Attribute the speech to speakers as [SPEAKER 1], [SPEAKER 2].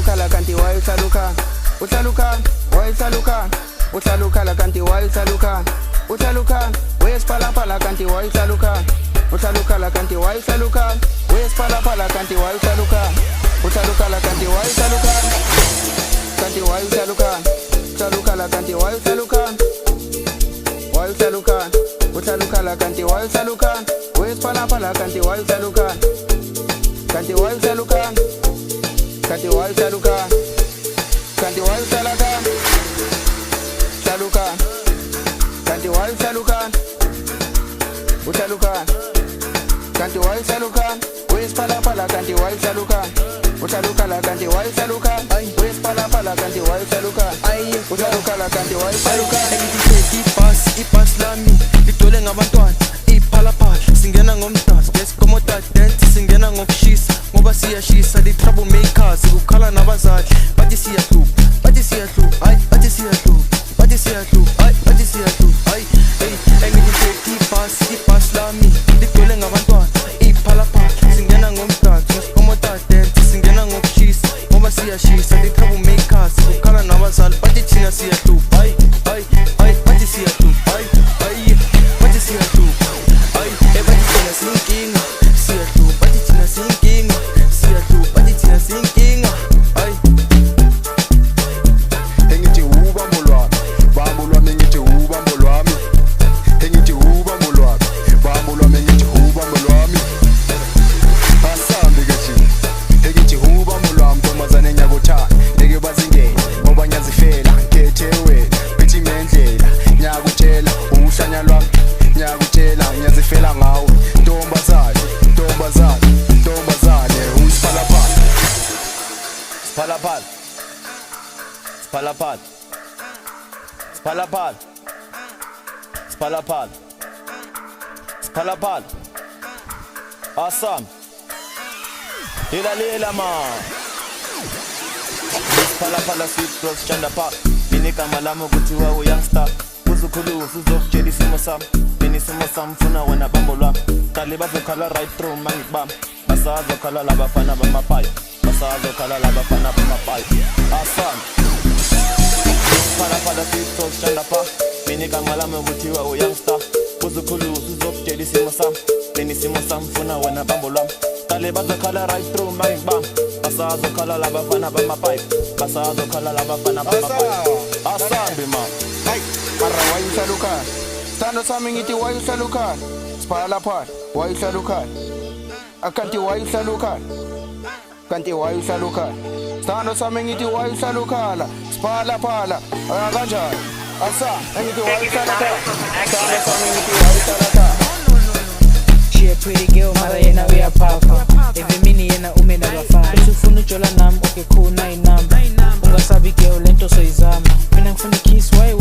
[SPEAKER 1] Usalukala kanti why usaluka? Usaluka, why usaluka? Usalukala kanti why usaluka? Usaluka, where's pala kanti why usaluka? Usalukala kanti why usaluka? Where's pala kanti why usaluka? Usalukala kanti why usaluka? Kanti why usaluka? Usalukala kanti why usaluka? Why usaluka? Usalukala kanti why usaluka? Where's pala kanti why usaluka? Kanti why usaluka? Kanti why usaluka? Kanti why usaluka? Saluka. Kanti why usaluka? Usaluka. Kanti why usaluka? Where's pala kanti why usaluka? Usalukala kanti why usaluka? Where's pala kanti why usaluka? Usalukala kanti why usaluka?
[SPEAKER 2] Ibhasi lami ligcwele ngabantwana iphalaphala singena ngomdanso besikomoda dance singena ngokushisa ngoba siyashisa the troublemakers ukukhala nabazali bathi siyahlupha bathi siyahlupha hayi bathi siyahlupha bathi siyahlupha hayi bathi siyahlupha hayi hey engithe ibhasi lami ligcwele ngabantwana iphalaphala singena ngomdanso besikomoda dance singena ngokushisa ngoba siyashisa the troublemakers ukukhala nabazali bathi thina siyahlupha hayi hayi hayi bathi siyahlupha hayi hayi bathi siyahlupha hayi bathi thina sinkinga siyahlupha bathi thina sinkinga siyahlupha bathi thina sinkinga hayi
[SPEAKER 3] engithi ubambo lwami engithi ubambo lwami engithi ubambo lwami engithi ubambo lwami asambe ke thina engithi ubambo lwami ntombazane nyakuthanda ngeke bazingene ngoba nyazifela nkethe wena bethi mendlela nyakutshela uhlanya lwami nyakutshela nyazifela ngawe ntombazane usiphalaphala
[SPEAKER 2] Spalapal Awesome Lela man Spalapala sweet cross chanda park Binika malamo kutiwa u youngster Uzukhulu usuzokutshela isimo sami Bini isimo sami funa wena bambo lwami Kali bazokhala right through mangikubam Basazokhala labafana bamapayi Basazokhala labafana bamapayi Awesome Spalapala sweet cross chanda park Binika malamo kutiwa u youngster Uzukhulu usuzokutshela isimo sami Bini isimo sami funa wena bambo lwami Kali bazokhala right through mangikubam Basazokhala labafana bamapayi Basazokhala labafana bamapayi Awesome man
[SPEAKER 1] Hey, ara why usaluka? Stano sami ngithi why usaluka? Spalaphala, why usaluka? Akanti why usaluka? Kanti why usaluka? Stano sami ngithi why usaluka? Spalaphala, kanjani? Asa, ngithi why usaluka? Stano sami ngithi why usaluka?
[SPEAKER 4] She a pretty girl, mara yena we a papa. Every mini yena umena bafana. Usufuna ujola nami, okay cool, nayi namba. Ungasabi girl, lento soyizama. Mina ngifuna kiss, why